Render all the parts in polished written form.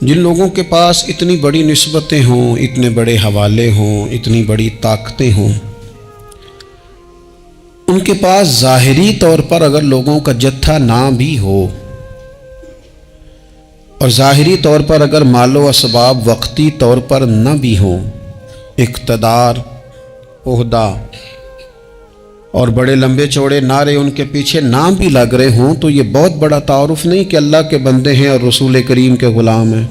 جن لوگوں کے پاس اتنی بڑی نسبتیں ہوں، اتنے بڑے حوالے ہوں، اتنی بڑی طاقتیں ہوں، ان کے پاس ظاہری طور پر اگر لوگوں کا جتھا نہ بھی ہو اور ظاہری طور پر اگر مال و اسباب وقتی طور پر نہ بھی ہوں، اقتدار، عہدہ اور بڑے لمبے چوڑے نعرے ان کے پیچھے نہ بھی لگ رہے ہوں، تو یہ بہت بڑا تعارف نہیں کہ اللہ کے بندے ہیں اور رسول کریم کے غلام ہیں۔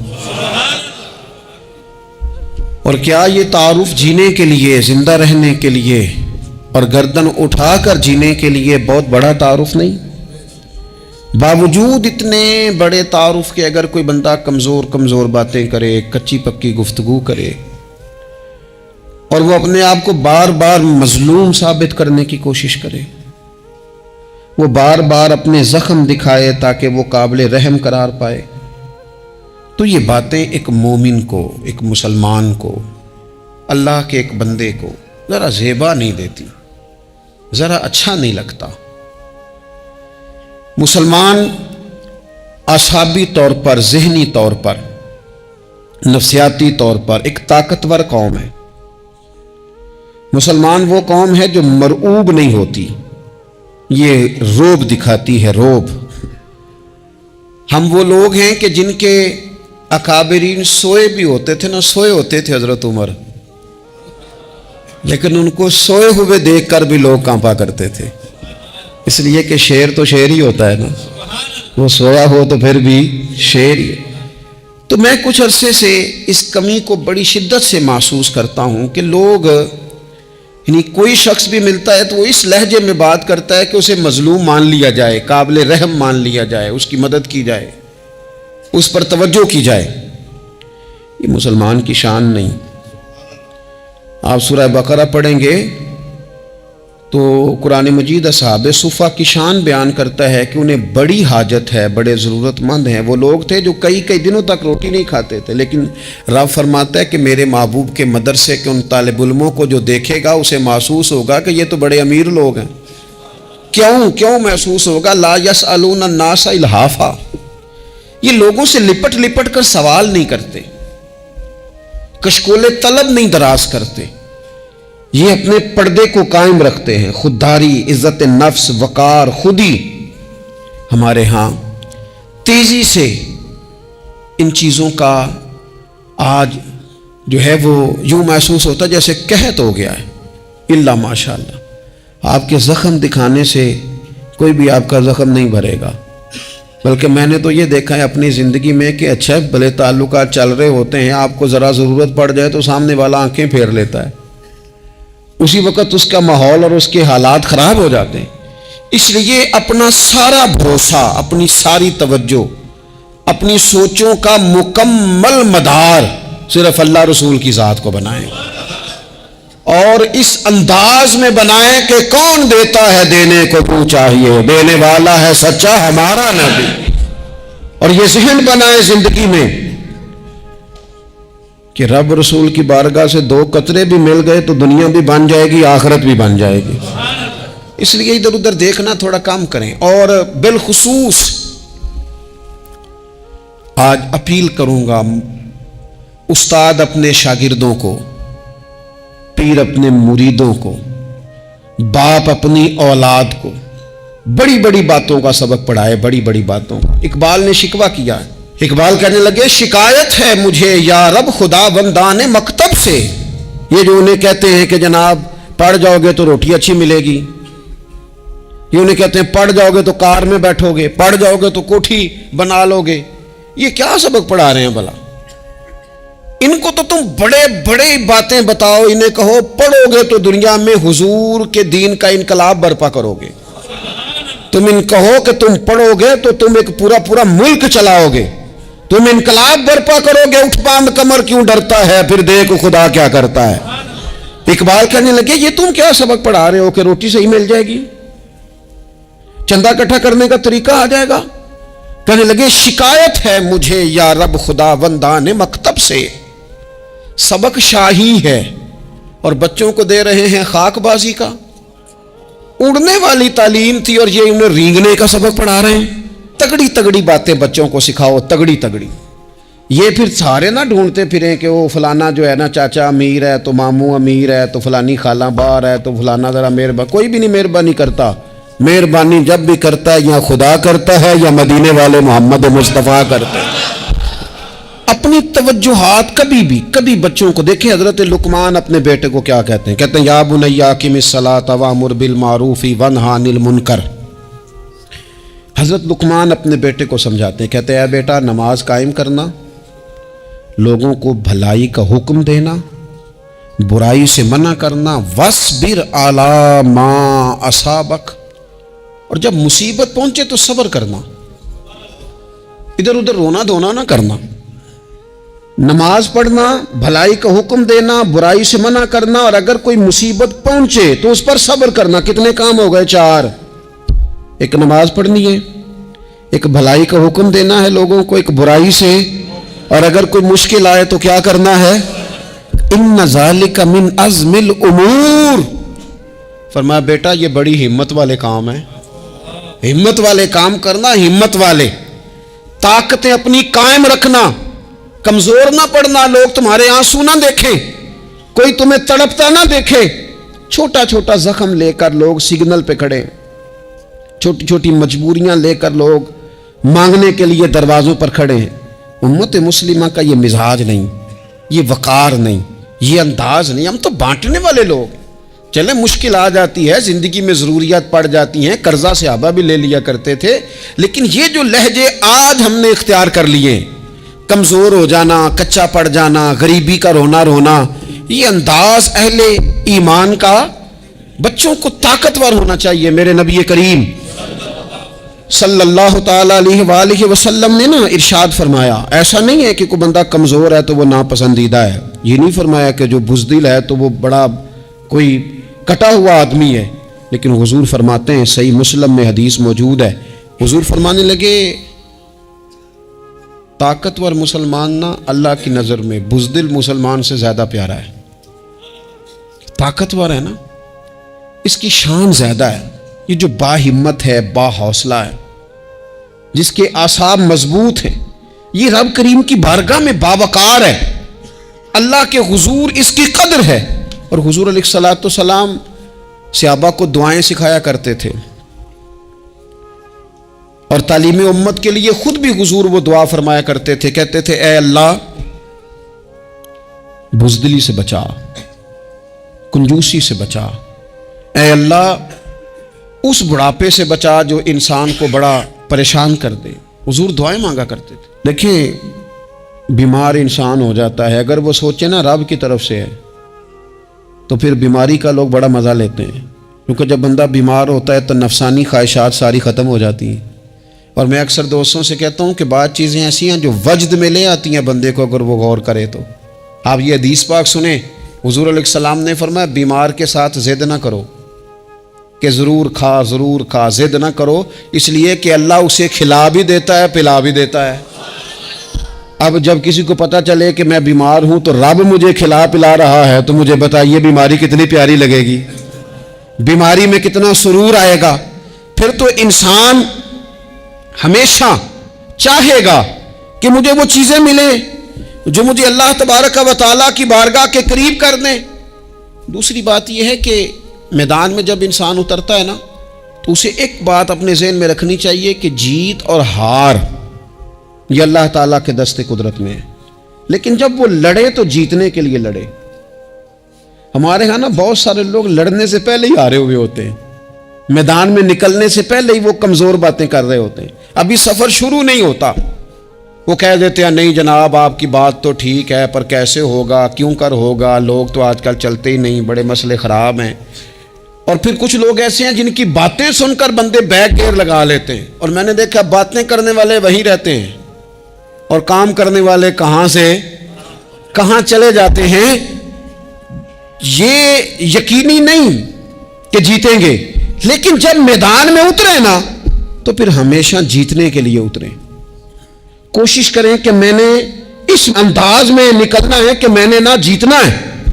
اور کیا یہ تعارف جینے کے لیے، زندہ رہنے کے لیے اور گردن اٹھا کر جینے کے لیے بہت بڑا تعارف نہیں؟ باوجود اتنے بڑے تعارف کے اگر کوئی بندہ کمزور باتیں کرے، کچی پکی گفتگو کرے اور وہ اپنے آپ کو بار بار مظلوم ثابت کرنے کی کوشش کرے، وہ بار بار اپنے زخم دکھائے تاکہ وہ قابل رحم قرار پائے، تو یہ باتیں ایک مومن کو، ایک مسلمان کو، اللہ کے ایک بندے کو ذرا زیبا نہیں دیتی، ذرا اچھا نہیں لگتا۔ مسلمان اعصابی طور پر، ذہنی طور پر، نفسیاتی طور پر ایک طاقتور قوم ہے۔ مسلمان وہ قوم ہے جو مرعوب نہیں ہوتی، یہ روب دکھاتی ہے، روب۔ ہم وہ لوگ ہیں کہ جن کے اکابرین سوئے بھی ہوتے تھے، نہ سوئے ہوتے تھے حضرت عمر، لیکن ان کو سوئے ہوئے دیکھ کر بھی لوگ کانپا کرتے تھے، اس لیے کہ شیر تو شیر ہی ہوتا ہے نا، وہ سویا ہو تو پھر بھی شیر ہی۔ تو میں کچھ عرصے سے اس کمی کو بڑی شدت سے محسوس کرتا ہوں کہ لوگ، یعنی کوئی شخص بھی ملتا ہے تو وہ اس لہجے میں بات کرتا ہے کہ اسے مظلوم مان لیا جائے، قابل رحم مان لیا جائے، اس کی مدد کی جائے، اس پر توجہ کی جائے۔ یہ مسلمان کی شان نہیں۔ آپ سورہ بقرہ پڑھیں گے تو قرآن مجید اصحاب صفہ کی شان بیان کرتا ہے کہ انہیں بڑی حاجت ہے، بڑے ضرورت مند ہیں۔ وہ لوگ تھے جو کئی دنوں تک روٹی نہیں کھاتے تھے، لیکن رب فرماتا ہے کہ میرے محبوب کے مدرسے کے ان طالب علموں کو جو دیکھے گا اسے محسوس ہوگا کہ یہ تو بڑے امیر لوگ ہیں۔ کیوں محسوس ہوگا؟ لا یسألون الناس الحافا، یہ لوگوں سے لپٹ کر سوال نہیں کرتے، کشکول طلب نہیں دراز کرتے، یہ اپنے پردے کو قائم رکھتے ہیں۔ خودداری، عزت نفس، وقار، خودی ہمارے ہاں تیزی سے ان چیزوں کا آج جو ہے وہ یوں محسوس ہوتا جیسے قحط ہو گیا ہے۔ الا ماشاءاللہ، آپ کے زخم دکھانے سے کوئی بھی آپ کا زخم نہیں بھرے گا، بلکہ میں نے تو یہ دیکھا ہے اپنی زندگی میں کہ اچھا بھلے تعلقات چل رہے ہوتے ہیں، آپ کو ذرا ضرورت پڑ جائے تو سامنے والا آنکھیں پھیر لیتا ہے، اسی وقت اس کا ماحول اور اس کے حالات خراب ہو جاتے ہیں۔ اس لیے اپنا سارا بھروسہ، اپنی ساری توجہ، اپنی سوچوں کا مکمل مدار صرف اللہ رسول کی ذات کو بنائیں، اور اس انداز میں بنائیں کہ کون دیتا ہے دینے کو تو چاہیے، دینے والا ہے سچا ہمارا نبی۔ اور یہ ذہن بنائیں زندگی میں کہ رب رسول کی بارگاہ سے 2 قطرے بھی مل گئے تو دنیا بھی بن جائے گی، آخرت بھی بن جائے گی۔ اس لیے ادھر ادھر دیکھنا تھوڑا کم کریں۔ اور بالخصوص آج اپیل کروں گا، استاد اپنے شاگردوں کو، پیر اپنے مریدوں کو، باپ اپنی اولاد کو بڑی بڑی باتوں کا سبق پڑھائے، بڑی بڑی باتوں کا۔ اقبال نے شکوہ کیا ہے، اقبال کہنے لگے شکایت ہے مجھے یا رب خدا بندان مکتب سے، یہ جو انہیں کہتے ہیں کہ جناب پڑھ جاؤ گے تو روٹی اچھی ملے گی، یہ انہیں کہتے ہیں پڑھ جاؤ گے تو کار میں بیٹھو گے، پڑھ جاؤ گے تو کوٹھی بنا لو گے، یہ کیا سبق پڑھا رہے ہیں بھلا؟ ان کو تو تم بڑے باتیں بتاؤ، انہیں کہو پڑھو گے تو دنیا میں حضور کے دین کا انقلاب برپا کرو گے، تم ان کہو کہ تم پڑھو گے تو تم ایک پورا ملک چلاؤ گے، تم انقلاب برپا کرو گے، اٹھ باندھ کمر کیوں ڈرتا ہے، پھر دیکھ خدا کیا کرتا ہے۔ اقبال کہنے لگے یہ تم کیا سبق پڑھا رہے ہو کہ روٹی صحیح مل جائے گی، چندہ اکٹھا کرنے کا طریقہ آ جائے گا؟ کہنے لگے شکایت ہے مجھے یا رب خدا بندان مکتب سے، سبق شاہی ہے اور بچوں کو دے رہے ہیں خاک بازی کا۔ اڑنے والی تعلیم تھی اور یہ انہیں رینگنے کا سبق پڑھا رہے ہیں۔ تگڑی باتیں بچوں کو سکھاؤ، تگڑی۔ یہ پھر سارے نہ ڈھونڈتے پھریں کہ وہ فلانا جو ہے نا چاچا امیر ہے تو ماموں امیر ہے تو فلانی خالہ باہر ہے تو فلانا ذرا مہربانی، کوئی بھی نہیں مہربانی کرتا۔ مہربانی جب بھی کرتا ہے یا خدا کرتا ہے یا مدینے والے محمد مصطفیٰ کرتے ہیں۔ اپنی توجہات کبھی بچوں کو دیکھیں، حضرت لقمان اپنے بیٹے کو کیا کہتے ہیں؟ کہتے ہیں یا بنی اقم الصلاۃ وامر بالمعروف وانہی عن المنکر۔ حضرت لقمان اپنے بیٹے کو سمجھاتے ہیں، کہتے ہیں اے بیٹا نماز قائم کرنا، لوگوں کو بھلائی کا حکم دینا، برائی سے منع کرنا، وَاصْبِرْ عَلَىٰ مَا أَصَابَكَ، اور جب مصیبت پہنچے تو صبر کرنا، ادھر ادھر رونا دھونا نہ کرنا، نماز پڑھنا، بھلائی کا حکم دینا، برائی سے منع کرنا، اور اگر کوئی مصیبت پہنچے تو اس پر صبر کرنا۔ کتنے کام ہو گئے؟ 4۔ ایک نماز پڑھنی ہے، ایک بھلائی کا حکم دینا ہے لوگوں کو، ایک برائی سے، اور اگر کوئی مشکل آئے تو کیا کرنا ہے؟ ان ذالک من عزم الامور۔ فرمایا بیٹا یہ بڑی ہمت والے کام ہیں، ہمت والے کام کرنا، ہمت والے، طاقتیں اپنی قائم رکھنا، کمزور نہ پڑنا، لوگ تمہارے آنسو نہ دیکھیں، کوئی تمہیں تڑپتا نہ دیکھے۔ چھوٹا چھوٹا زخم لے کر لوگ سگنل پہ کھڑے، چھوٹی چھوٹی مجبوریاں لے کر لوگ مانگنے کے لیے دروازوں پر کھڑے ہیں۔ امت مسلمہ کا یہ مزاج نہیں، یہ وقار نہیں، یہ انداز نہیں۔ ہم تو بانٹنے والے لوگ، چلے مشکل آ جاتی ہے، زندگی میں ضروریات پڑ جاتی ہیں، قرضہ صحابہ بھی لے لیا کرتے تھے، لیکن یہ جو لہجے آج ہم نے اختیار کر لیے، کمزور ہو جانا، کچا پڑ جانا، غریبی کا رونا، یہ انداز اہل ایمان کا۔ بچوں کو طاقتور ہونا چاہیے۔ میرے نبی کریم صلی اللہ تعالیٰ علیہ وآلہ وسلم نے نا ارشاد فرمایا، ایسا نہیں ہے کہ کوئی بندہ کمزور ہے تو وہ ناپسندیدہ ہے، یہ نہیں فرمایا کہ جو بزدل ہے تو وہ بڑا کوئی کٹا ہوا آدمی ہے، لیکن حضور فرماتے ہیں، صحیح مسلم میں حدیث موجود ہے، حضور فرمانے لگے طاقتور مسلمان نا اللہ کی نظر میں بزدل مسلمان سے زیادہ پیارا ہے۔ طاقتور ہے نا، اس کی شان زیادہ ہے، یہ جو با ہمت ہے، با حوصلہ ہے، جس کے اعصاب مضبوط ہیں، یہ رب کریم کی بارگاہ میں باوقار ہے، اللہ کے حضور اس کی قدر ہے۔ اور حضور علیہ الصلوۃ والسلام صحابہ کو دعائیں سکھایا کرتے تھے، اور تعلیم امت کے لیے خود بھی حضور وہ دعا فرمایا کرتے تھے، کہتے تھے اے اللہ بزدلی سے بچا، کنجوسی سے بچا، اے اللہ اس بڑھاپے سے بچا جو انسان کو بڑا پریشان کر دے۔ حضور دعائیں مانگا کرتے تھے۔ دیکھیں بیمار انسان ہو جاتا ہے، اگر وہ سوچے نا رب کی طرف سے ہے تو پھر بیماری کا لوگ بڑا مزہ لیتے ہیں، کیونکہ جب بندہ بیمار ہوتا ہے تو نفسانی خواہشات ساری ختم ہو جاتی ہیں۔ اور میں اکثر دوستوں سے کہتا ہوں کہ بعض چیزیں ایسی ہیں جو وجد میں لے آتی ہیں بندے کو، اگر وہ غور کرے تو۔ آپ یہ حدیث پاک سنیں، حضور علیہ السلام نے فرمایا بیمار کے ساتھ ضد نہ کرو کہ ضرور کھا، ضد نہ کرو، اس لیے کہ اللہ اسے کھلا بھی دیتا ہے، پلا بھی دیتا ہے۔ اب جب کسی کو پتہ چلے کہ میں بیمار ہوں تو رب مجھے کھلا پلا رہا ہے، تو مجھے بتائیے بیماری کتنی پیاری لگے گی، بیماری میں کتنا سرور آئے گا۔ پھر تو انسان ہمیشہ چاہے گا کہ مجھے وہ چیزیں ملیں جو مجھے اللہ تبارک و تعالیٰ کی بارگاہ کے قریب کر دیں۔ دوسری بات یہ ہے کہ میدان میں جب انسان اترتا ہے نا تو اسے ایک بات اپنے ذہن میں رکھنی چاہیے کہ جیت اور ہار یہ اللہ تعالیٰ کے دست قدرت میں ہے، لیکن جب وہ لڑے تو جیتنے کے لیے لڑے۔ ہمارے ہاں نا بہت سارے لوگ لڑنے سے پہلے ہی ہارے ہوئے ہوتے ہیں، میدان میں نکلنے سے پہلے ہی وہ کمزور باتیں کر رہے ہوتے ہیں، ابھی سفر شروع نہیں ہوتا، وہ کہہ دیتے ہیں نہیں جناب آپ کی بات تو ٹھیک ہے پر کیسے ہوگا، کیوں کر ہوگا، لوگ تو آج کل چلتے ہی نہیں، بڑے مسئلے خراب ہیں۔ اور پھر کچھ لوگ ایسے ہیں جن کی باتیں سن کر بندے بیک گیئر لگا لیتے ہیں، اور میں نے دیکھا باتیں کرنے والے وہیں رہتے ہیں اور کام کرنے والے کہاں سے کہاں چلے جاتے ہیں۔ یہ یقینی نہیں کہ جیتیں گے، لیکن جب میدان میں اترے نا تو پھر ہمیشہ جیتنے کے لیے اتریں۔ کوشش کریں کہ میں نے اس انداز میں نکلنا ہے کہ میں نے نہ جیتنا ہے۔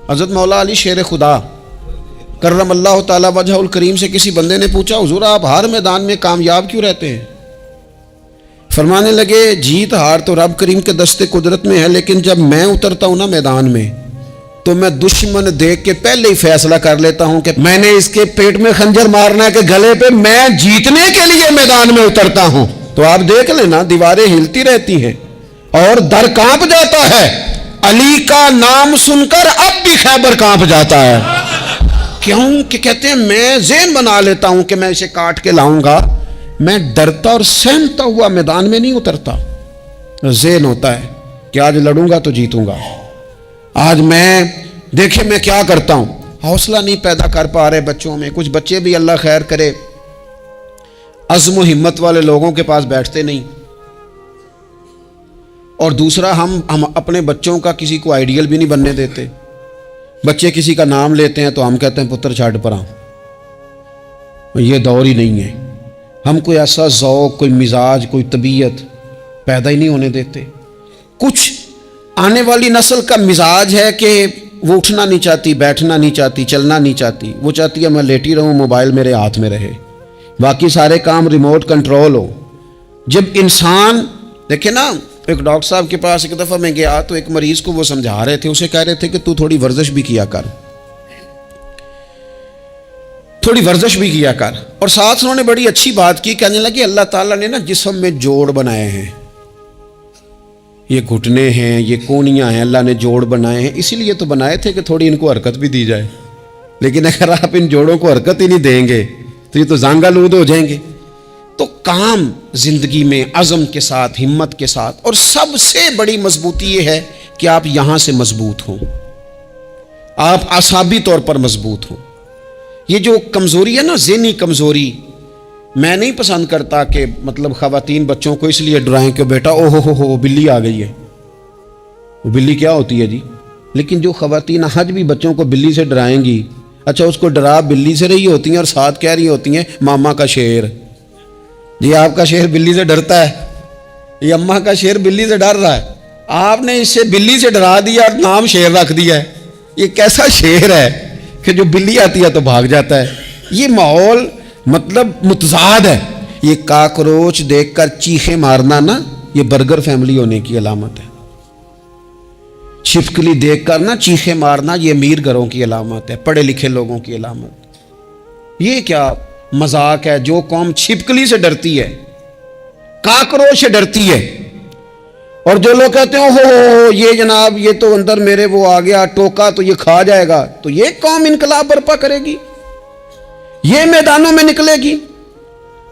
حضرت مولا علی شیر خدا کرم اللہ تعالی وجہ الکریم سے کسی بندے نے پوچھا حضور آپ ہر میدان میں کامیاب کیوں رہتے ہیں؟ فرمانے لگے جیت ہار تو رب کریم کے دستے قدرت میں ہے، لیکن جب میں اترتا ہوں نا میدان میں تو میں دشمن دیکھ کے پہلے ہی فیصلہ کر لیتا ہوں کہ میں نے اس کے پیٹ میں خنجر مارنا ہے کہ گلے پہ، میں جیتنے کے لیے میدان میں اترتا ہوں۔ تو آپ دیکھ لینا دیواریں ہلتی رہتی ہیں اور در کانپ جاتا ہے، علی کا نام سن کر اب بھی خیبر کانپ جاتا ہے۔ کیوں کہ کہتے ہیں میں ذہن بنا لیتا ہوں کہ میں اسے کاٹ کے لاؤں گا، میں ڈرتا اور سہمتا ہوا میدان میں نہیں اترتا۔ ذہن ہوتا ہے کہ آج لڑوں گا تو جیتوں گا، آج میں دیکھیں میں کیا کرتا ہوں۔ حوصلہ نہیں پیدا کر پا رہے بچوں میں، کچھ بچے بھی اللہ خیر کرے عزم و ہمت والے لوگوں کے پاس بیٹھتے نہیں، اور دوسرا ہم اپنے بچوں کا کسی کو آئیڈیل بھی نہیں بننے دیتے۔ بچے کسی کا نام لیتے ہیں تو ہم کہتے ہیں پتر چھاڑ پر یہ دور ہی نہیں ہے۔ ہم کوئی ایسا ذوق، کوئی مزاج، کوئی طبیعت پیدا ہی نہیں ہونے دیتے۔ کچھ آنے والی نسل کا مزاج ہے کہ وہ اٹھنا نہیں چاہتی، بیٹھنا نہیں چاہتی، چلنا نہیں چاہتی، وہ چاہتی ہے میں لیٹی رہوں، موبائل میرے ہاتھ میں رہے، باقی سارے کام ریموٹ کنٹرول ہو۔ جب انسان دیکھیں نا، ایک ڈاکٹر صاحب کے پاس ایک دفعہ میں گیا تو ایک مریض کو وہ سمجھا رہے تھے، اسے کہہ رہے تھے کہ تو تھوڑی ورزش بھی کیا کر، تھوڑی ورزش بھی کیا کر، اور ساتھ انہوں نے بڑی اچھی بات کی، کہنے لگے اللہ تعالیٰ نے نا جسم میں جوڑ بنائے ہیں، یہ گھٹنے ہیں، یہ کونیاں ہیں، اللہ نے جوڑ بنائے ہیں، اسی لیے تو بنائے تھے کہ تھوڑی ان کو حرکت بھی دی جائے، لیکن اگر آپ ان جوڑوں کو حرکت ہی نہیں دیں گے تو یہ تو زانگا لود ہو جائیں گے۔ تو کام زندگی میں عزم کے ساتھ، ہمت کے ساتھ، اور سب سے بڑی مضبوطی یہ ہے کہ آپ یہاں سے مضبوط ہوں، آپ اعصابی طور پر مضبوط ہوں۔ یہ جو کمزوری ہے نا، ذہنی کمزوری، میں نہیں پسند کرتا کہ مطلب خواتین بچوں کو اس لیے ڈرائیں کہ بیٹا او ہو بلی آ گئی ہے۔ وہ بلی کیا ہوتی ہے جی؟ لیکن جو خواتین آج بھی بچوں کو بلی سے ڈرائیں گی، اچھا اس کو ڈرا بلی سے رہی ہوتی ہیں اور ساتھ کہہ رہی ہوتی ہیں ماما کا شیر، جی آپ کا شیر بلی سے ڈرتا ہے، یہ اماں کا شیر بلی سے ڈر رہا ہے، آپ نے اسے بلی سے ڈرا دیا اور نام شیر رکھ دیا ہے۔ یہ کیسا شیر ہے کہ جو بلی آتی ہے تو بھاگ جاتا ہے؟ یہ ماحول مطلب متضاد ہے۔ یہ کاکروچ دیکھ کر چیخیں مارنا نا، یہ برگر فیملی ہونے کی علامت ہے۔ چھپکلی دیکھ کر نا چیخیں مارنا، یہ امیر گھروں کی علامت ہے، پڑھے لکھے لوگوں کی علامت۔ یہ کیا مذاق ہے؟ جو قوم چھپکلی سے ڈرتی ہے، کاکروچ سے ڈرتی ہے، اور جو لوگ کہتے ہیں ہو یہ جناب یہ تو اندر میرے وہ آ گیا ٹوکا تو یہ کھا جائے گا، تو یہ قوم انقلاب برپا کرے گی، یہ میدانوں میں نکلے گی۔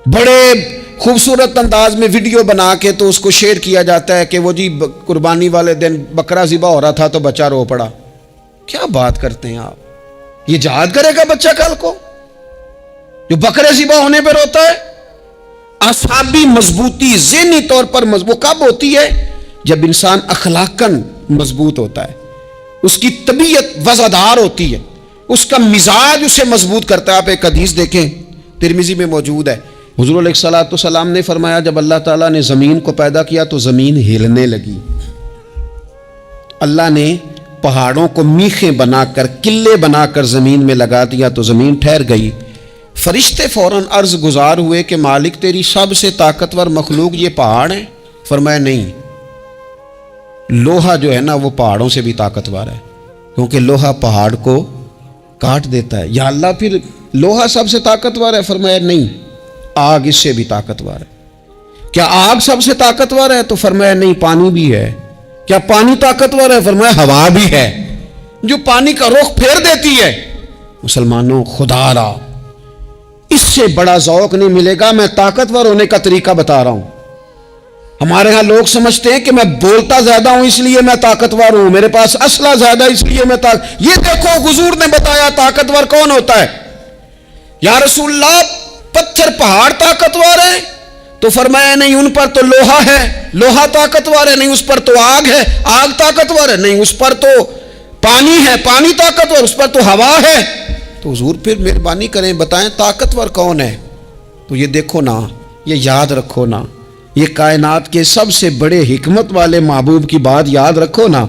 بڑے خوبصورت انداز میں ویڈیو بنا کے تو اس کو شیئر کیا جاتا ہے کہ وہ جی قربانی والے دن بکرا ذبح ہو رہا تھا تو بچہ رو پڑا۔ کیا بات کرتے ہیں آپ؟ یہ جہاد کرے گا بچہ کل کو جو بکرے ذبح ہونے پہ روتا ہے؟ اعصابی مضبوطی، ذہنی طور پر مضبوط کب ہوتی ہے؟ جب انسان اخلاقاً مضبوط ہوتا ہے، اس کی طبیعت وزادار ہوتی ہے، اس کا مزاج اسے مضبوط کرتا ہے۔ آپ ایک حدیث دیکھیں، ترمذی میں موجود ہے، حضور علیہ الصلوۃ والسلام نے فرمایا جب اللہ تعالیٰ نے زمین کو پیدا کیا تو زمین ہلنے لگی۔ اللہ نے پہاڑوں کو میخیں بنا کر، قلعے بنا کر زمین میں لگا دیا تو زمین ٹھہر گئی۔ فرشتے فوراً عرض گزار ہوئے کہ مالک تیری سب سے طاقتور مخلوق یہ پہاڑ ہیں؟ فرمایا نہیں، لوہا جو ہے نا وہ پہاڑوں سے بھی طاقتور ہے، کیونکہ لوہا پہاڑ کو کاٹ دیتا ہے۔ یا اللہ پھر لوہا سب سے طاقتور ہے؟ فرمایا نہیں، آگ اس سے بھی طاقتور ہے۔ کیا آگ سب سے طاقتور ہے؟ تو فرمایا نہیں، پانی بھی ہے۔ کیا پانی طاقتور ہے؟ فرمایا ہوا بھی ہے، جو پانی کا رخ پھیر دیتی ہے۔ مسلمانوں خدا را اس سے بڑا ذوق نہیں ملے گا۔ میں طاقتور ہونے کا طریقہ بتا رہا ہوں۔ ہمارے ہاں لوگ سمجھتے ہیں کہ میں بولتا زیادہ ہوں اس لیے میں طاقتور ہوں، میرے پاس اسلحہ زیادہ اس لیے میں یہ دیکھو حضور نے بتایا طاقتور کون ہوتا ہے۔ یا رسول اللہ پتھر پہاڑ طاقتور ہے؟ تو فرمایا نہیں، ان پر تو لوہا ہے، لوہا طاقتور ہے، نہیں اس پر تو آگ ہے، آگ طاقتور ہے، نہیں اس پر تو پانی ہے، پانی طاقتور، اس پر تو ہوا ہے۔ تو حضور پھر مہربانی کریں بتائیں طاقتور کون ہے؟ تو یہ دیکھو نا، یہ یاد رکھو نا، یہ کائنات کے سب سے بڑے حکمت والے محبوب کی بات یاد رکھو نا۔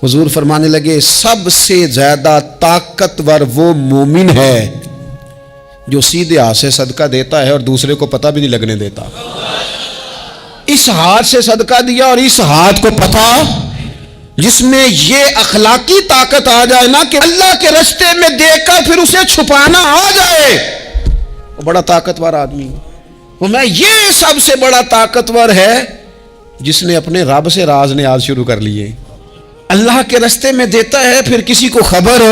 حضور فرمانے لگے سب سے زیادہ طاقتور وہ مومن ہے جو سیدھے ہاتھ سے صدقہ دیتا ہے اور دوسرے کو پتہ بھی نہیں لگنے دیتا۔ اس ہاتھ سے صدقہ دیا اور اس ہاتھ کو پتہ، جس میں یہ اخلاقی طاقت آ جائے نا کہ اللہ کے رستے میں دیکھ کر پھر اسے چھپانا آ جائے، وہ بڑا طاقتور آدمی ہے۔ وہ میں یہ سب سے بڑا طاقتور ہے جس نے اپنے رب سے راز نیاز شروع کر لیے، اللہ کے رستے میں دیتا ہے پھر کسی کو خبر۔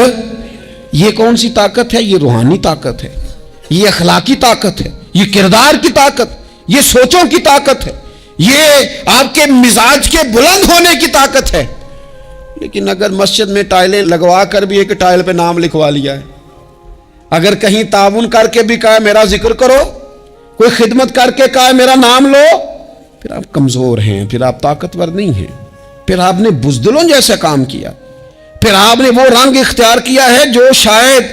یہ کون سی طاقت ہے؟ یہ روحانی طاقت ہے، یہ اخلاقی طاقت ہے، یہ کردار کی طاقت، یہ سوچوں کی طاقت ہے، یہ آپ کے مزاج کے بلند ہونے کی طاقت ہے۔ لیکن اگر مسجد میں ٹائلیں لگوا کر بھی ایک ٹائل پہ نام لکھوا لیا ہے، اگر کہیں تعاون کر کے بھی کہا میرا ذکر کرو، کوئی خدمت کر کے کہا میرا نام لو، پھر آپ کمزور ہیں، پھر آپ طاقتور نہیں ہیں، پھر آپ نے بزدلوں جیسا کام کیا، پھر آپ نے وہ رنگ اختیار کیا ہے جو شاید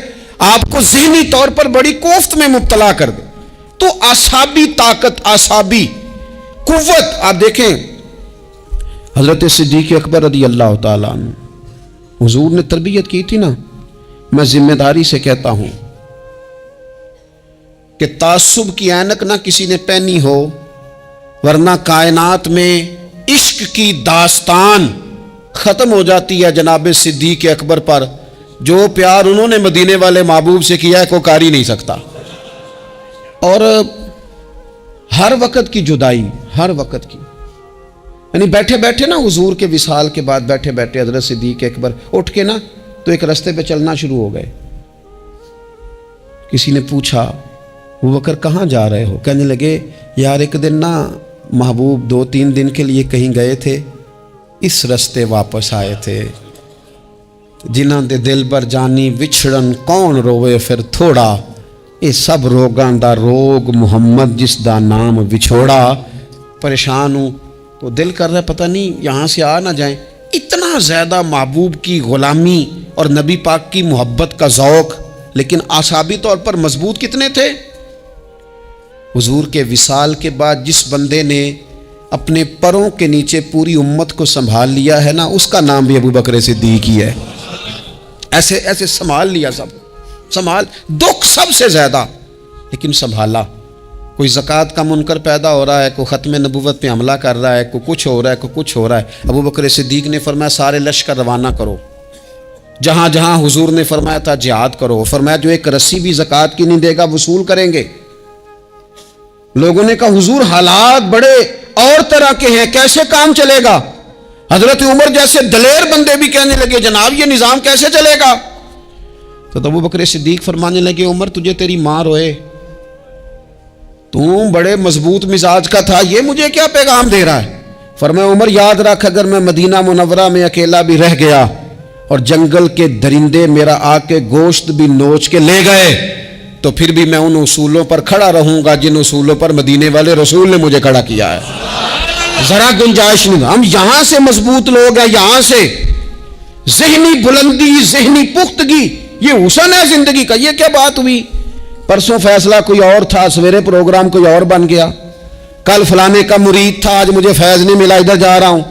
آپ کو ذہنی طور پر بڑی کوفت میں مبتلا کر دے۔ تو اعصابی طاقت، اعصابی قوت، آپ دیکھیں حضرت صدیق اکبر رضی اللہ تعالیٰ عنہ، حضور نے تربیت کی تھی نا، میں ذمہ داری سے کہتا ہوں کہ تعصب کی اینک نہ کسی نے پہنی ہو، ورنہ کائنات میں عشق کی داستان ختم ہو جاتی ہے جناب صدیق اکبر پر۔ جو پیار انہوں نے مدینے والے محبوب سے کیا ہے کوئی کر ہی نہیں سکتا۔ اور ہر وقت کی جدائی، ہر وقت کی، یعنی بیٹھے بیٹھے نا حضور کے وصال کے بعد بیٹھے بیٹھے حضرت صدیق اکبر اٹھ کے نا تو ایک رستے پہ چلنا شروع ہو گئے۔ کسی نے پوچھا ابو بکر کہاں جا رہے ہو؟ کہنے لگے یار ایک دن نا محبوب 2-3 دن کے لیے کہیں گئے تھے، اس رستے واپس آئے تھے۔ جنہاں دے دل بر جانی وچھڑن کون روے پھر تھوڑا، اے سب روگاں دا روگ محمد جس دا نام وچھوڑا۔ پریشان ہوں تو دل کر رہا ہے پتہ نہیں یہاں سے آ نہ جائیں۔ اتنا زیادہ محبوب کی غلامی اور نبی پاک کی محبت کا ذوق، لیکن اعصابی طور پر مضبوط کتنے تھے؟ حضور کے وصال کے بعد جس بندے نے اپنے پروں کے نیچے پوری امت کو سنبھال لیا ہے نا، اس کا نام بھی ابو بکر صدیق ہی ہے۔ ایسے ایسے سنبھال لیا، سب سنبھال، دکھ سب سے زیادہ لیکن سنبھالا۔ کوئی زکوٰۃ کا منکر پیدا ہو رہا ہے، کوئی ختم نبوت پہ حملہ کر رہا ہے، کوئی کچھ ہو رہا ہے، کوئی کچھ ہو رہا ہے، ابو بکر صدیق نے فرمایا سارے لشکر روانہ کرو۔ جہاں جہاں حضور نے فرمایا تھا جہاد کرو، فرمایا جو ایک رسی بھی زکوٰۃ کی نہیں دے گا وصول کریں گے۔ لوگوں نے کہا حضور حالات بڑے اور طرح کے ہیں، کیسے کام چلے گا؟ حضرت عمر جیسے دلیر بندے بھی کہنے لگے جناب یہ نظام کیسے چلے گا؟ تو ابو بکر صدیق فرمانے لگے عمر تجھے تیری ماں روئے، تو بڑے مضبوط مزاج کا تھا، یہ مجھے کیا پیغام دے رہا ہے؟ فرمایا عمر یاد رکھ اگر میں مدینہ منورہ میں اکیلا بھی رہ گیا اور جنگل کے درندے میرا آ کے گوشت بھی نوچ کے لے گئے تو پھر بھی میں ان اصولوں پر کھڑا رہوں گا جن اصولوں پر مدینے والے رسول نے مجھے کھڑا کیا ہے۔ ذرا گنجائش نہیں، ہم یہاں سے مضبوط لوگ ہیں، یہاں سے ذہنی بلندی، ذہنی پختگی، یہ حسن ہے زندگی کا۔ یہ کیا بات ہوئی؟ پرسوں فیصلہ کوئی اور تھا، سویرے پروگرام کوئی اور بن گیا، کل فلانے کا مرید تھا آج مجھے فیض نہیں ملا ادھر جا رہا ہوں،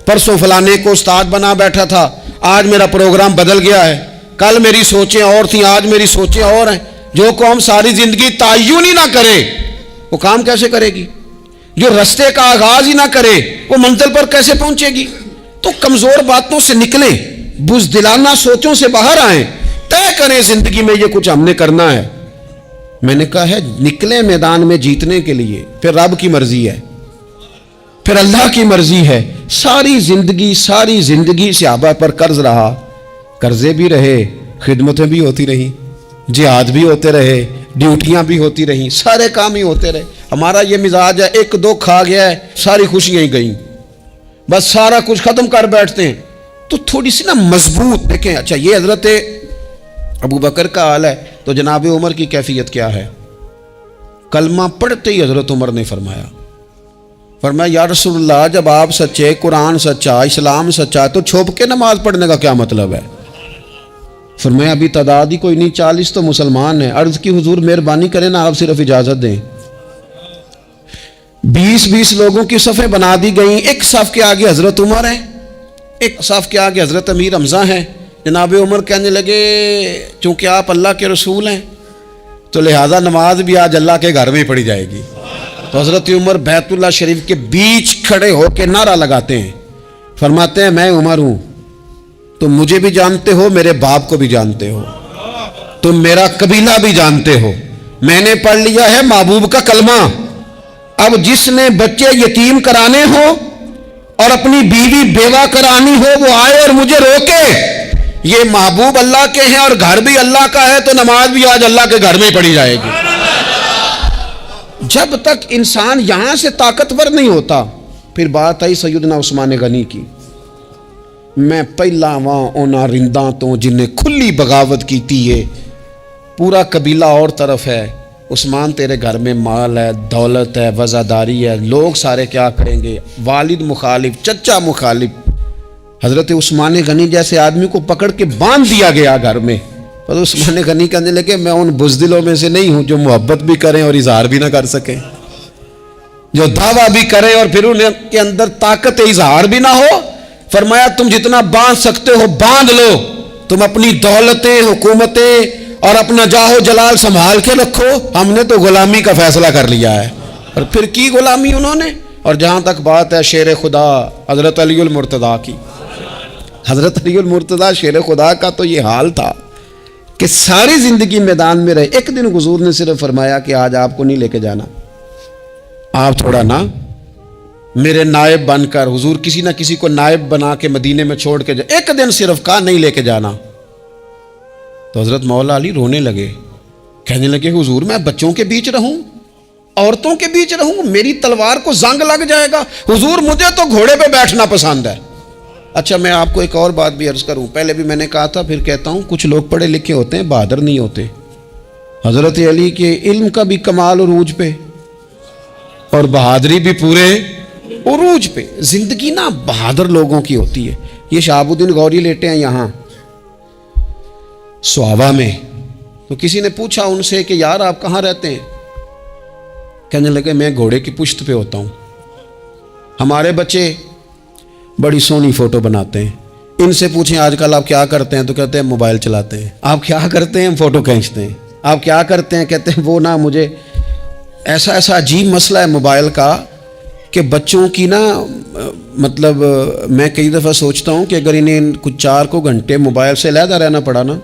پرسوں فلانے کو استاد بنا بیٹھا تھا آج میرا پروگرام بدل گیا ہے، کل میری سوچیں اور تھیں آج میری سوچیں اور ہیں۔ جو قوم ساری زندگی تعین ہی نہ کرے وہ کام کیسے کرے گی؟ جو رستے کا آغاز ہی نہ کرے وہ منزل پر کیسے پہنچے گی؟ تو کمزور باتوں سے نکلیں، بزدلانہ سوچوں سے باہر آئیں، طے کریں زندگی میں یہ کچھ ہم نے کرنا ہے۔ میں نے کہا ہے نکلیں میدان میں جیتنے کے لیے، پھر رب کی مرضی ہے، پھر اللہ کی مرضی ہے۔ ساری زندگی صحابہ پر قرض رہا، قرضے بھی رہے، خدمتیں بھی ہوتی رہی، جہاد بھی ہوتے رہے، ڈیوٹیاں بھی ہوتی رہیں، سارے کام ہی ہوتے رہے۔ ہمارا یہ مزاج ہے ایک دو کھا گیا ہے ساری خوشیاں ہی گئیں، بس سارا کچھ ختم کر بیٹھتے ہیں۔ تو تھوڑی سی نا مضبوط دیکھیں، اچھا یہ حضرت ابو بکر کا حال ہے تو جناب عمر کی کیفیت کیا ہے؟ کلمہ پڑھتے ہی حضرت عمر نے فرمایا یا رسول اللہ جب آپ سچے، قرآن سچا، اسلام سچا، تو چھپ کے نماز پڑھنے کا کیا مطلب ہے؟ فرمایا ابھی تعداد ہی کوئی نہیں، 40 تو مسلمان ہیں۔ عرض کی حضور مہربانی کریں نا آپ صرف اجازت دیں۔ 20 لوگوں کی صفیں بنا دی گئیں، ایک صف کے آگے حضرت عمر ہیں، ایک صف کے آگے حضرت امیر حمزہ ہیں۔ جناب عمر کہنے لگے چونکہ آپ اللہ کے رسول ہیں تو لہذا نماز بھی آج اللہ کے گھر میں پڑھی جائے گی۔ تو حضرت عمر بیت اللہ شریف کے بیچ کھڑے ہو کے نعرہ لگاتے ہیں، فرماتے ہیں میں عمر ہوں، تم مجھے بھی جانتے ہو، میرے باپ کو بھی جانتے ہو، تم میرا قبیلہ بھی جانتے ہو، میں نے پڑھ لیا ہے محبوب کا کلمہ، اب جس نے بچے یتیم کرانے ہو اور اپنی بیوی بیوہ کرانی ہو وہ آئے اور مجھے روکے، یہ محبوب اللہ کے ہیں اور گھر بھی اللہ کا ہے، تو نماز بھی آج اللہ کے گھر میں پڑھی جائے گی۔ جب تک انسان یہاں سے طاقتور نہیں ہوتا، پھر بات آئی سیدنا عثمان غنی کی، میں پہلا وہاں اونا رنداں تو جنہیں کھلی بغاوت کی تھی، ہے پورا قبیلہ اور طرف ہے، عثمان تیرے گھر میں مال ہے، دولت ہے، وزاداری ہے، لوگ سارے کیا کریں گے، والد مخالف، چچا مخالف، حضرت عثمان غنی جیسے آدمی کو پکڑ کے باندھ دیا گیا گھر میں۔ پر عثمان غنی کہنے لگے میں ان بزدلوں میں سے نہیں ہوں جو محبت بھی کریں اور اظہار بھی نہ کر سکیں، جو دعویٰ بھی کریں اور پھر ان کے اندر طاقت اظہار بھی نہ ہو۔ فرمایا تم جتنا باندھ سکتے ہو باندھ لو، تم اپنی دولتیں، حکومتیں اور اپنا جاہ و جلال سنبھال کے رکھو، ہم نے تو غلامی کا فیصلہ کر لیا ہے۔ اور پھر کی غلامی انہوں نے۔ اور جہاں تک بات ہے شیر خدا حضرت علی المرتضیٰ کی، حضرت علی المرتضیٰ شیر خدا کا تو یہ حال تھا کہ ساری زندگی میدان میں رہے۔ ایک دن حضور نے صرف فرمایا کہ آج آپ کو نہیں لے کے جانا، آپ تھوڑا نا میرے نائب بن کر، حضور کسی نہ کسی کو نائب بنا کے مدینے میں چھوڑ کے جائے، ایک دن صرف کہا نہیں لے کے جانا۔ تو حضرت مولا علی رونے لگے، کہنے لگے حضور میں بچوں کے بیچ رہوں، عورتوں کے بیچ رہوں، میری تلوار کو زنگ لگ جائے گا، حضور مجھے تو گھوڑے پہ بیٹھنا پسند ہے۔ اچھا میں آپ کو ایک اور بات بھی عرض کروں، پہلے بھی میں نے کہا تھا پھر کہتا ہوں، کچھ لوگ پڑھے لکھے ہوتے ہیں بہادر نہیں ہوتے۔ حضرت علی کے علم کا بھی کمال عروج پہ اور بہادری بھی پورے عروج پہ۔ زندگی نا بہادر لوگوں کی ہوتی ہے۔ یہ شہاب الدین غوری لیٹے ہیں یہاں سوابا میں، تو کسی نے پوچھا ان سے کہ یار آپ کہاں رہتے ہیں؟ کہنے لگے میں گھوڑے کی پشت پہ ہوتا ہوں، ہمارے بچے بڑی سونی فوٹو بناتے ہیں، ان سے پوچھیں آج کل آپ کیا کرتے ہیں تو کہتے ہیں موبائل چلاتے ہیں۔ آپ کیا کرتے ہیں؟ فوٹو کھینچتے ہیں۔ آپ کیا کرتے ہیں؟ کہتے ہیں وہ نا مجھے ایسا عجیب مسئلہ ہے موبائل کا کہ بچوں کی نا مطلب میں کئی دفعہ سوچتا ہوں کہ اگر انہیں کچھ 4 گھنٹے موبائل سے علیحدہ رہنا پڑا نا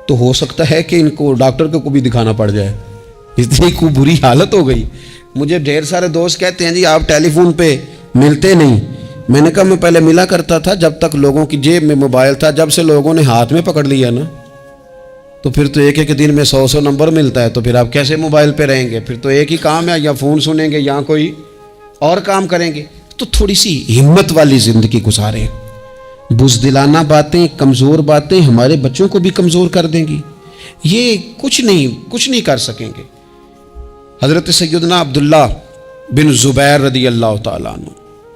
تو ہو سکتا ہے کہ ان کو ڈاکٹر کو بھی دکھانا پڑ جائے، اتنی کو بری حالت ہو گئی۔ مجھے ڈھیر سارے دوست کہتے ہیں جی آپ ٹیلی فون پہ ملتے نہیں۔ میں نے کہا میں پہلے ملا کرتا تھا جب تک لوگوں کی جیب میں موبائل تھا، جب سے لوگوں نے ہاتھ میں پکڑ لیا نا تو پھر تو ایک دن میں 100 نمبر ملتا ہے، تو پھر آپ کیسے موبائل پہ رہیں گے؟ پھر تو ایک ہی کام ہے، یا فون سنیں گے یا کوئی اور کام کریں گے۔ تو تھوڑی سی ہمت والی زندگی گزاریں۔ بزدلانہ باتیں، کمزور باتیں ہمارے بچوں کو بھی کمزور کر دیں گی، یہ کچھ نہیں کر سکیں گے۔ حضرت سیدنا عبداللہ بن زبیر رضی اللہ تعالیٰ عنہ،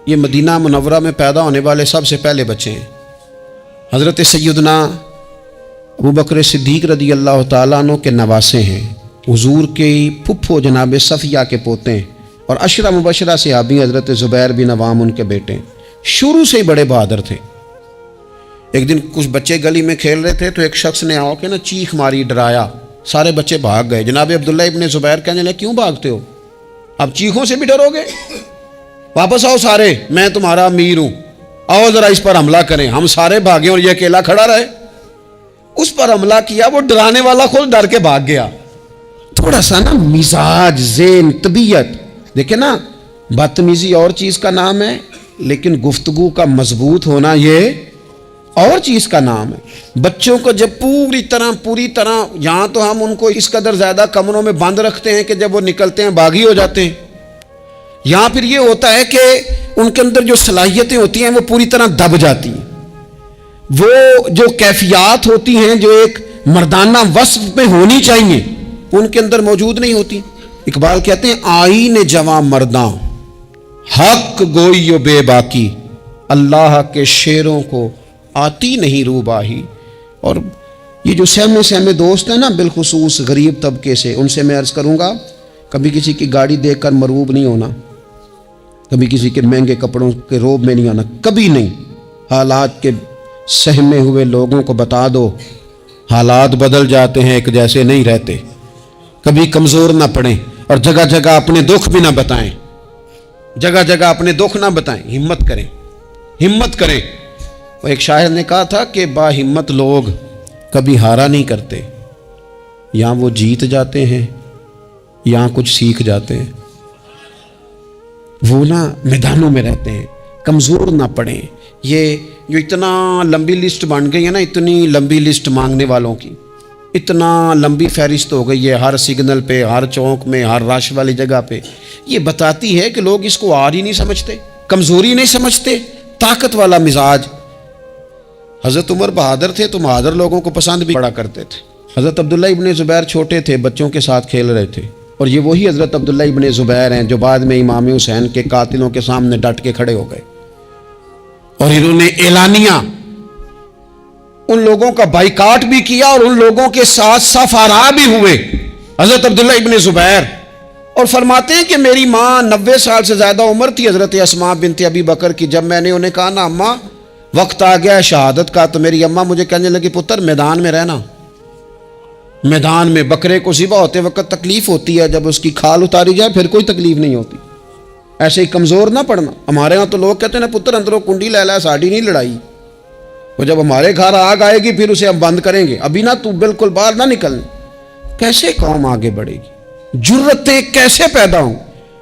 یہ مدینہ منورہ میں پیدا ہونے والے سب سے پہلے بچے ہیں۔ حضرت سیدنا ابوبکر صدیق رضی اللہ تعالیٰ عنہ کے نواسے ہیں، حضور کے پھپھو جناب صفیہ کے پوتے ہیں، اور عشرہ مبشرہ صحابی حضرت زبیر بن عوام ان کے بیٹے ہیں۔ شروع سے ہی بڑے بہادر تھے۔ ایک دن کچھ بچے گلی میں کھیل رہے تھے تو ایک شخص نے آ کے نا چیخ ماری، ڈرایا، سارے بچے بھاگ گئے۔ جناب عبداللہ ابن زبیر کہنے لگے کیوں بھاگتے ہو؟ اب چیخوں سے بھی ڈرو گے؟ واپس آؤ سارے، میں تمہارا امیر ہوں، آؤ ذرا اس پر حملہ کریں۔ ہم سارے بھاگے اور یہ اکیلا کھڑا رہے۔ اس پر حملہ کیا، وہ ڈرانے والا خود ڈر کے بھاگ گیا۔ تھوڑا سا نا مزاج، ذہن، طبیعت دیکھیں نا، بدتمیزی اور چیز کا نام ہے، لیکن گفتگو کا مضبوط ہونا یہ اور چیز کا نام ہے۔ بچوں کو جب پوری طرح یہاں تو ہم ان کو اس قدر زیادہ کمروں میں بند رکھتے ہیں کہ جب وہ نکلتے ہیں باغی ہو جاتے ہیں، یہاں پھر یہ ہوتا ہے کہ ان کے اندر جو صلاحیتیں ہوتی ہیں وہ پوری طرح دب جاتی ہیں، وہ جو کیفیات ہوتی ہیں جو ایک مردانہ وصف میں ہونی چاہیے ان کے اندر موجود نہیں ہوتی۔ اقبال کہتے ہیں آئین جواں مرداں حق گوئی و بے باکی، اللہ کے شیروں کو آتی نہیں روباہی۔ اور یہ جو سہمے دوست ہیں نا، بالخصوص غریب طبقے سے، ان سے میں عرض کروں گا کبھی کسی کی گاڑی دیکھ کر مرعوب نہیں ہونا، کبھی کسی کے مہنگے کپڑوں کے روب میں نہیں آنا، کبھی نہیں۔ حالات کے سہمے ہوئے لوگوں کو بتا دو حالات بدل جاتے ہیں، ایک جیسے نہیں رہتے، کبھی کمزور نہ پڑیں۔ اور جگہ جگہ اپنے دکھ بھی نہ بتائیں، جگہ جگہ اپنے دکھ نہ بتائیں، ہمت کریں، ہمت کریں۔ وہ ایک شاعر نے کہا تھا کہ با ہمت لوگ کبھی ہارا نہیں کرتے، یا وہ جیت جاتے ہیں یا کچھ سیکھ جاتے ہیں۔ وہ نا میدانوں میں رہتے ہیں، کمزور نہ پڑیں۔ یہ جو اتنا لمبی لسٹ بن گئی ہے نا، اتنی لمبی لسٹ مانگنے والوں کی، اتنا لمبی فہرست ہو گئی ہے ہر سگنل پہ، ہر چوک میں، ہر رش والی جگہ پہ، یہ بتاتی ہے کہ لوگ اس کو ہار ہی نہیں سمجھتے، کمزوری نہیں سمجھتے، طاقت والا مزاج۔ حضرت عمر بہادر تھے تو بہادر لوگوں کو پسند بھی بڑا کرتے تھے۔ حضرت عبداللہ ابن زبیر چھوٹے تھے، بچوں کے ساتھ کھیل رہے تھے، اور یہ وہی حضرت عبداللہ ابن زبیر ہیں جو بعد میں امام حسین کے قاتلوں کے سامنے ڈٹ کے کھڑے ہو گئے، اور انہوں نے اعلانیہ ان لوگوں کا بائیکاٹ بھی کیا اور ان لوگوں کے ساتھ سفارا بھی ہوئے، حضرت عبداللہ ابن زبیر۔ اور فرماتے ہیں کہ میری ماں 90 سال سے زیادہ عمر تھی حضرت اسماء بنت ابی بکر کی، جب میں نے انہیں کہا نا اماں وقت آ گیا ہے شہادت کا، تو میری اماں مجھے کہنے لگی پتر میدان میں رہنا، میدان میں بکرے کو ذبح ہوتے وقت تکلیف ہوتی ہے، جب اس کی کھال اتاری جائے پھر کوئی تکلیف نہیں ہوتی، ایسے ہی کمزور نہ پڑنا۔ ہمارے ہاں تو لوگ کہتے ہیں نا پتر اندروں کنڈی لے لا، ساڑی نہیں لڑائی، وہ جب ہمارے گھر آگ آئے گی پھر اسے ہم بند کریں گے، ابھی نہ تو بالکل باہر نہ نکلنا۔ کیسے قوم آگے بڑھے گی؟ جرتیں کیسے پیدا ہوں؟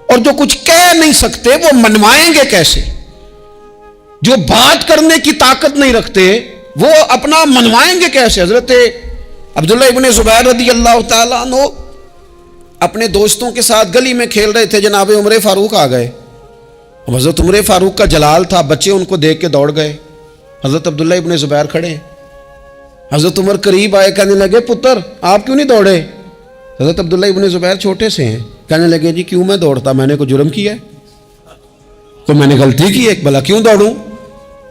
اور جو کچھ کہہ نہیں سکتے وہ منوائیں گے کیسے؟ جو بات کرنے کی طاقت نہیں رکھتے وہ اپنا منوائیں گے کیسے؟ حضرت عبداللہ ابن زبیر رضی اللہ تعالیٰ عنہ اپنے دوستوں کے ساتھ گلی میں کھیل رہے تھے، جناب عمر فاروق آ گئے۔ حضرت عمر فاروق کا جلال تھا، بچے ان کو دیکھ کے دوڑ گئے، حضرت عبداللہ ابن زبیر کھڑے، حضرت عمر قریب آئے، کہنے لگے پتر آپ کیوں نہیں دوڑے؟ حضرت عبداللہ ابن زبیر چھوٹے سے ہیں، کہنے لگے جی کیوں میں دوڑتا، میں نے کوئی جرم کیا ہے؟ تو میں نے غلطی کی ہے، بھلا کیوں دوڑوں؟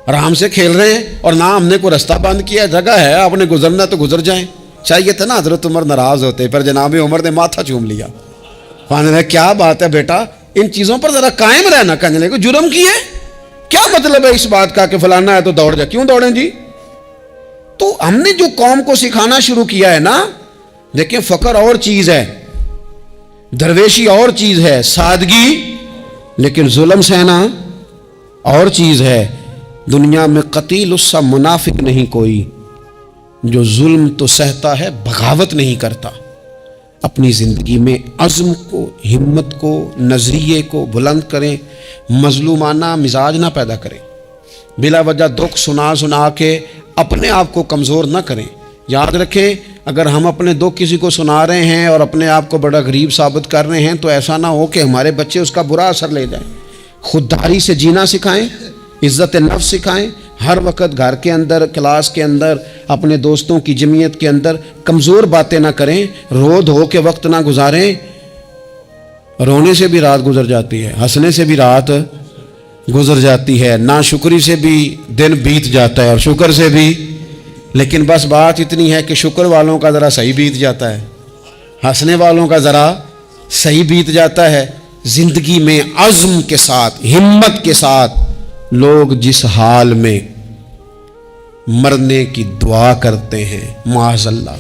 آرام سے کھیل رہے ہیں اور نہ ہم نے کوئی رستہ بند کیا، جگہ ہے، آپ نے گزرنا تو گزر جائیں۔ چاہیے تھا نا حضرت عمر ناراض ہوتے، پر جناب عمر نے ماتھا چوم لیا، کہنے لگے کیا بات ہے بیٹا، ان چیزوں پر ذرا قائم رہنا۔ کہنے لگے جرم کیے، کیا مطلب ہے اس بات کا کہ فلانا ہے تو دوڑ جائے، کیوں دوڑیں جی؟ تو ہم نے جو قوم کو سکھانا شروع کیا ہے نا، دیکھیں فقر اور چیز ہے، درویشی اور چیز ہے، سادگی، لیکن ظلم سہنا اور چیز ہے۔ دنیا میں قتیل اس سا منافق نہیں کوئی جو ظلم تو سہتا ہے بغاوت نہیں کرتا۔ اپنی زندگی میں عزم کو، ہمت کو، نظریے کو بلند کریں، مظلومانہ مزاج نہ پیدا کریں، بلا وجہ دکھ سنا سنا کے اپنے آپ کو کمزور نہ کریں۔ یاد رکھیں اگر ہم اپنے دکھ کسی کو سنا رہے ہیں اور اپنے آپ کو بڑا غریب ثابت کر رہے ہیں تو ایسا نہ ہو کہ ہمارے بچے اس کا برا اثر لے جائیں۔ خودداری سے جینا سکھائیں، عزت نفس سکھائیں، ہر وقت گھر کے اندر، کلاس کے اندر، اپنے دوستوں کی جمعیت کے اندر کمزور باتیں نہ کریں، رو دھو کے وقت نہ گزاریں۔ رونے سے بھی رات گزر جاتی ہے، ہنسنے سے بھی رات گزر جاتی ہے، ناشکری سے بھی دن بیت جاتا ہے اور شکر سے بھی، لیکن بس بات اتنی ہے کہ شکر والوں کا ذرا صحیح بیت جاتا ہے، ہنسنے والوں کا ذرا صحیح بیت جاتا ہے۔ زندگی میں عزم کے ساتھ، ہمت کے ساتھ لوگ جس حال میں مرنے کی دعا کرتے ہیں، معاذ اللہ،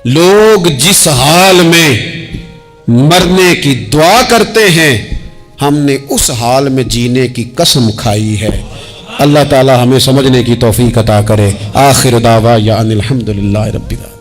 لوگ جس حال میں مرنے کی دعا کرتے ہیں، ہم نے اس حال میں جینے کی قسم کھائی ہے۔ اللہ تعالی ہمیں سمجھنے کی توفیق عطا کرے۔ آخر دعوانا ان الحمدللہ رب العالمین۔